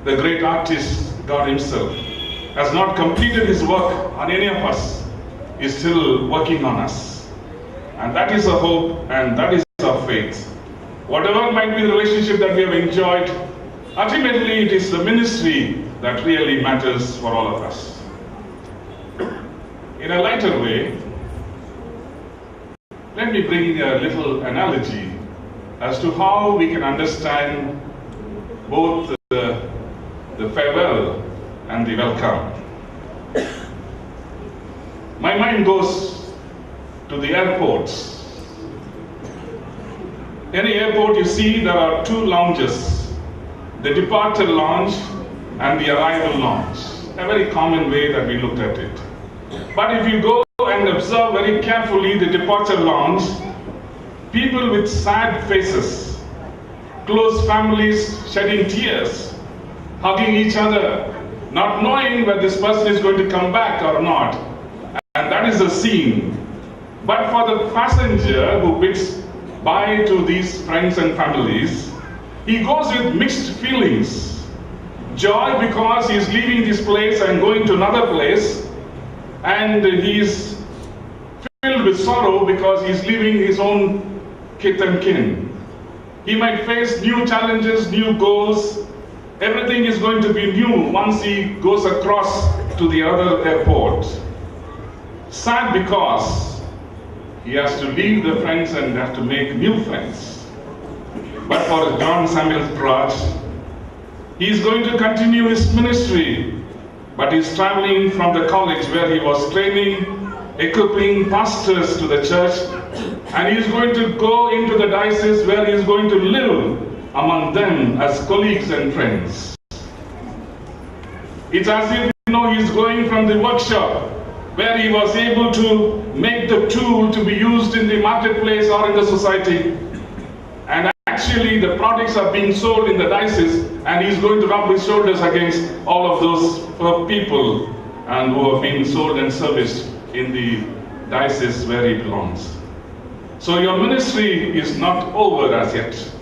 the great artist, God himself, has not completed his work on any of us, is still working on us. And that is our hope and that is our faith. Whatever might be the relationship that we have enjoyed, ultimately it is the ministry that really matters for all of us. In a lighter way, let me bring a little analogy as to how we can understand both the farewell and the welcome. My mind goes to the airports. Any airport you see, there are two lounges, the departure lounge and the arrival lounge. A very common way that we looked at it. But if you go and observe very carefully the departure lounge, people with sad faces, close families shedding tears, hugging each other, not knowing whether this person is going to come back or not. And that is a scene. But for the passenger who bids bye to these friends and families, he goes with mixed feelings. Joy because he is leaving this place and going to another place, and he is filled with sorrow because he is leaving his own kith and kin. He might face new challenges, new goals. Everything is going to be new once he goes across to the other airport. Sad because he has to leave the friends and have to make new friends. But for John Samuel Praj, he is going to continue his ministry, but he is traveling from the college where he was training, equipping pastors to the church, and he is going to go into the diocese where he is going to live among them as colleagues and friends. It's as if he is going from the workshop where he was able to make the tool to be used in the marketplace or in the society, and actually the products are being sold in the diocese, and he's going to rub his shoulders against all of those people and who have been sold and serviced in the diocese where he belongs. So your ministry is not over as yet.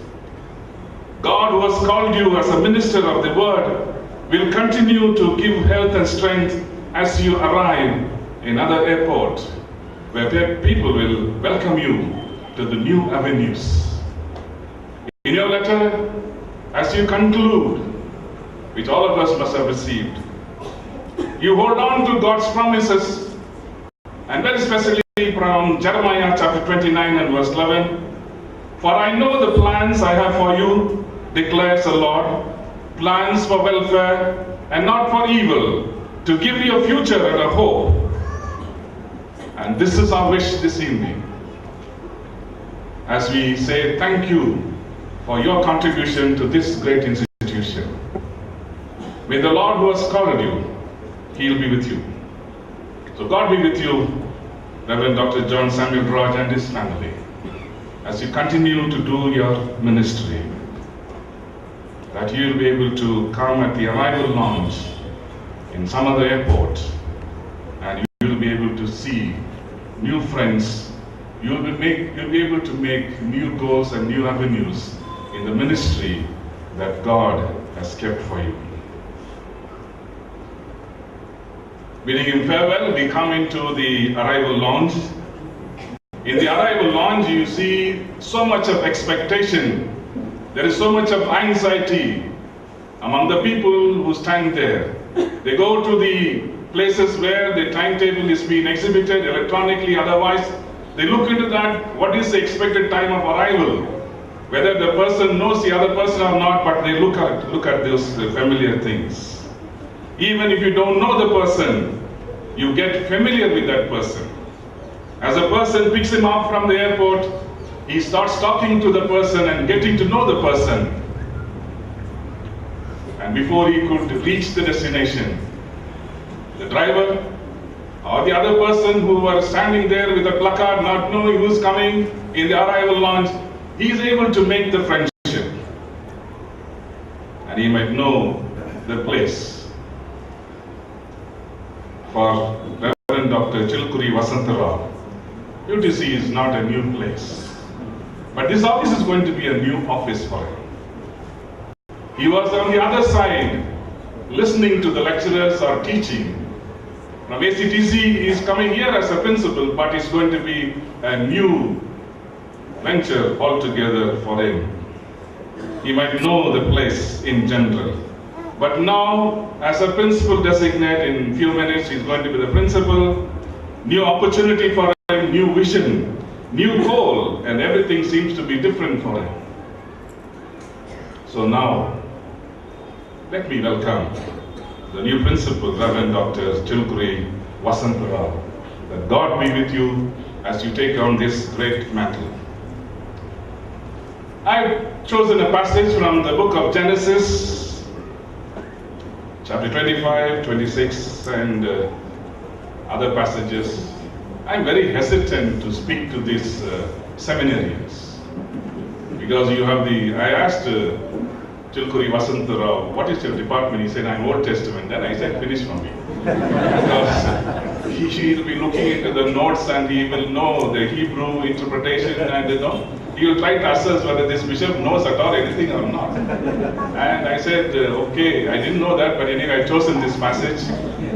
God, who has called you as a minister of the word, will continue to give health and strength as you arrive in other airports where people will welcome you to the new avenues. In your letter, as you conclude, which all of us must have received, you hold on to God's promises, and very especially from Jeremiah chapter 29 and verse 11. For I know the plans I have for you, declares the Lord, plans for welfare and not for evil, to give you a future and a hope. And this is our wish this evening, as we say thank you for your contribution to this great institution. May the Lord who has called you, He'll be with you. So God be with you, Reverend Dr. John Samuel Raj and his family, as you continue to do your ministry, that you'll be able to come at the arrival lounge in some other airport, and you'll be able to see new friends. You'll be able to make new goals and new avenues in the ministry that God has kept for you. Bidding him farewell, we come into the arrival lounge. In the arrival lounge, you see so much of expectation. There is so much of anxiety among the people who stand there. They go to the places where the timetable is being exhibited electronically, otherwise they look into that, what is the expected time of arrival, whether the person knows the other person or not, but they look at those familiar things. Even if you don't know the person, you get familiar with that person. As a person picks him up from the airport, he starts talking to the person and getting to know the person. And before he could reach the destination, the driver or the other person who were standing there with a placard not knowing who's coming in the arrival lounge, he is able to make the friendship. And he might know the place. For Reverend Dr. Chilkuri Vasantara, UTC is not a new place. But this office is going to be a new office for him. He was on the other side, listening to the lecturers or teaching. Now ACTC is coming here as a principal, but it's going to be a new venture altogether for him. He might know the place in general. But now, as a principal designate, in a few minutes he's going to be the principal. New opportunity for him, new vision, new goal, and everything seems to be different for him. So now, let me welcome the new principal, Reverend Dr. Tilkuri Vasantarao. That God be with you as you take on this great mantle. I've chosen a passage from the book of Genesis, chapter 25, 26, and other passages. I'm very hesitant to speak to these seminarians because you have I asked Tilkuri Vasantarao, what is your department? He said, I'm Old Testament. Then I said, finish for me. Because he will be looking into the notes and he will know the Hebrew interpretation and he will try to assess whether this bishop knows at all anything or not. And I said, okay, I didn't know that, but anyway, I've chosen this passage.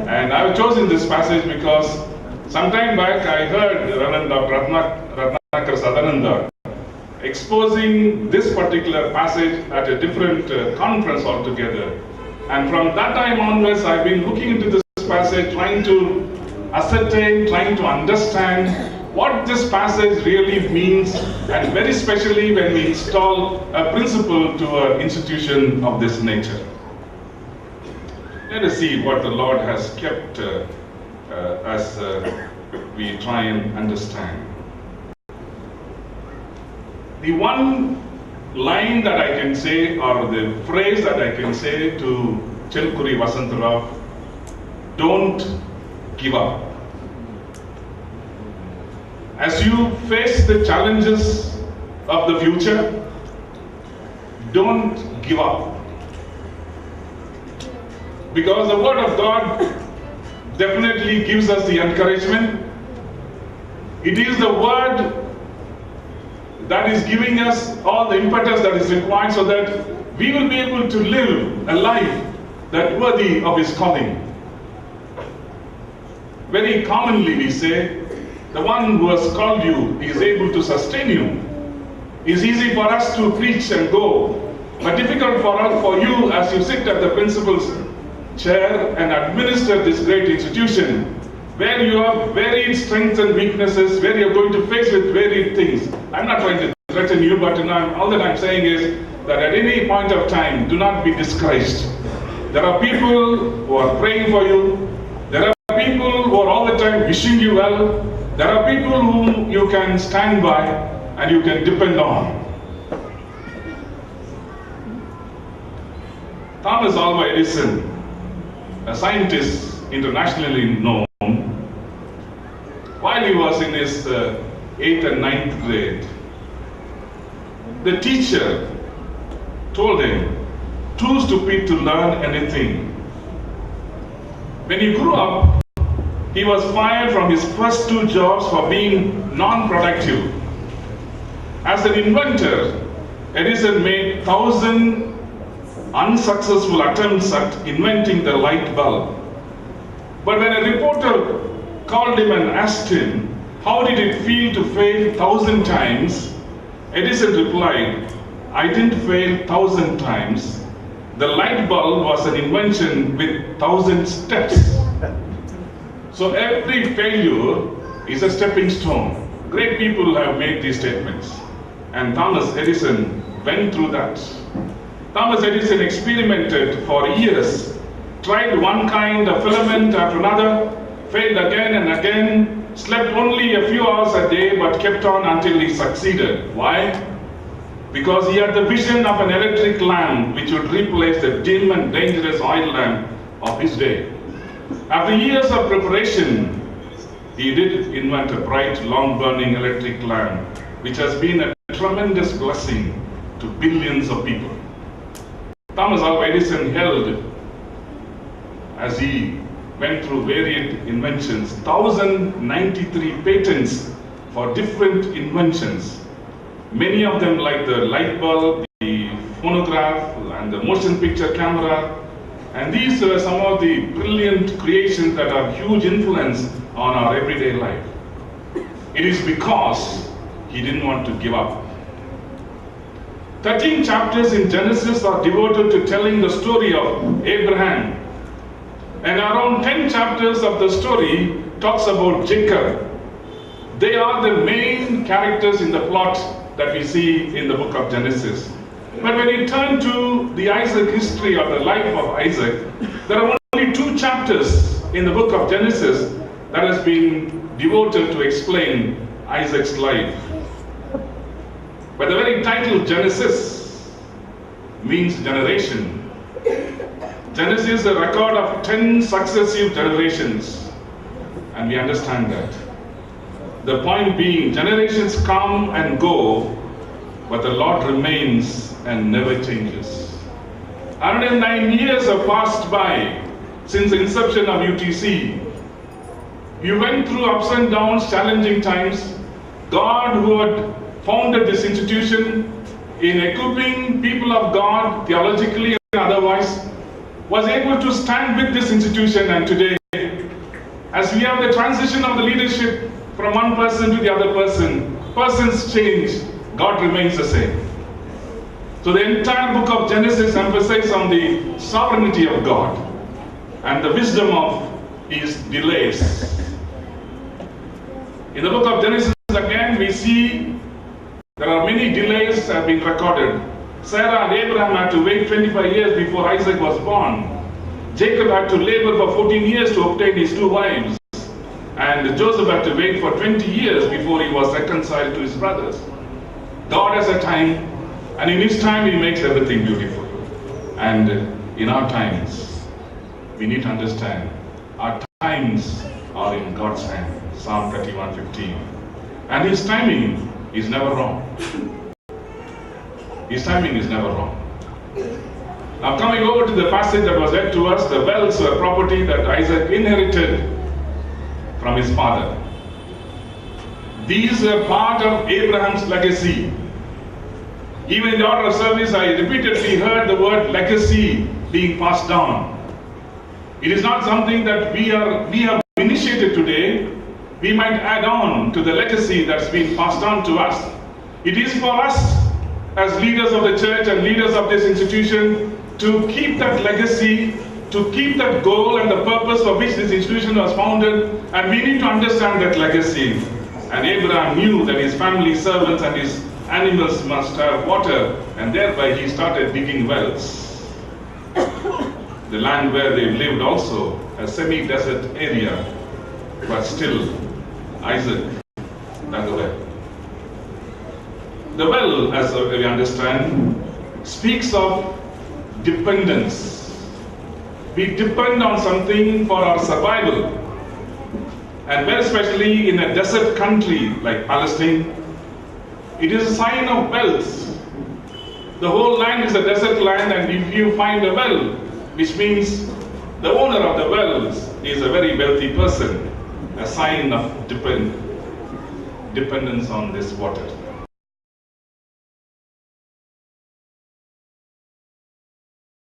And I've chosen this passage because some time back I heard Reverend Dr. Ratnakar Sadananda exposing this particular passage at a different conference altogether. And from that time onwards, I've been looking into this passage, trying to ascertain, trying to understand what this passage really means, and very especially when we install a principle to an institution of this nature. Let us see what the Lord has kept as we try and understand. The one line that I can say, or the phrase that I can say to Tilkuri Vasantarao, don't give up. As you face the challenges of the future, don't give up. Because the Word of God definitely gives us the encouragement. It is the Word that is giving us all the impetus that is required so that we will be able to live a life that worthy of His calling. Very commonly we say, the one who has called you is able to sustain you. It's easy for us to preach and go, but difficult for you as you sit at the principal's chair and administer this great institution, where you have varied strengths and weaknesses, where you're going to face with varied things. I'm not trying to threaten you, but all that I'm saying is that at any point of time, do not be discouraged. There are people who are praying for you. There are people who are all the time wishing you well. There are people whom you can stand by and you can depend on. Thomas Alva Edison, a scientist internationally known, while he was in his 8th and 9th grade, the teacher told him, too stupid to learn anything. When he grew up, he was fired from his first 2 jobs for being non-productive. As an inventor, Edison made 1,000 unsuccessful attempts at inventing the light bulb. But when a reporter called him and asked him, how did it feel to fail 1,000 times? Edison replied, I didn't fail 1,000 times. The light bulb was an invention with 1,000 steps. So every failure is a stepping stone. Great people have made these statements. And Thomas Edison went through that. Thomas Edison experimented for years, tried one kind of filament after another, failed again and again, slept only a few hours a day, but kept on until he succeeded. Why? Because he had the vision of an electric lamp which would replace the dim and dangerous oil lamp of his day. After years of preparation, he did invent a bright, long-burning electric lamp, which has been a tremendous blessing to billions of people. Thomas Alva Edison held, as he went through varied inventions, 1,093 patents for different inventions. Many of them, like the light bulb, the phonograph and the motion picture camera. And these are some of the brilliant creations that have huge influence on our everyday life. It is because he didn't want to give up. 13 chapters in Genesis are devoted to telling the story of Abraham. And around 10 chapters of the story talks about Jacob. They are the main characters in the plot that we see in the book of Genesis. But when you turn to the Isaac history or the life of Isaac, there are only 2 chapters in the book of Genesis that has been devoted to explain Isaac's life. But the very title Genesis means generation. Genesis is a record of 10 successive generations, and we understand that. The point being, generations come and go, but the Lord remains and never changes. 109 years have passed by since the inception of UTC. You went through ups and downs, challenging times. God, who had founded this institution in equipping people of God theologically and otherwise, was able to stand with this institution. And today, as we have the transition of the leadership from one person to the other person, persons change, God remains the same. So the entire book of Genesis emphasizes on the sovereignty of God and the wisdom of his delays. In the book of Genesis again, we see there are many delays that have been recorded. Sarah and Abraham had to wait 25 years before Isaac was born. Jacob had to labor for 14 years to obtain his 2 wives. And Joseph had to wait for 20 years before he was reconciled to his brothers. God has a time, and in his time he makes everything beautiful. And in our times, we need to understand, our times are in God's hand. Psalm 31:15. And his timing is never wrong. His timing is never wrong. Now coming over to the passage that was read to us, the wells were property that Isaac inherited from his father. These are part of Abraham's legacy. Even in the order of service, I repeatedly heard the word legacy being passed down. It is not something that we have initiated today. We might add on to the legacy that's been passed on to us. It is for us as leaders of the church and leaders of this institution to keep that legacy, to keep that goal and the purpose for which this institution was founded, and we need to understand that legacy. And Abraham knew that his family, servants and his animals must have water, and thereby he started digging wells. The land where they lived also, a semi-desert area, but still Isaac dug a well. The well, as we understand, speaks of dependence. We depend on something for our survival. And very especially in a desert country like Palestine, it is a sign of wealth. The whole land is a desert land, and if you find a well, which means the owner of the wells is a very wealthy person, a sign of dependence on this water.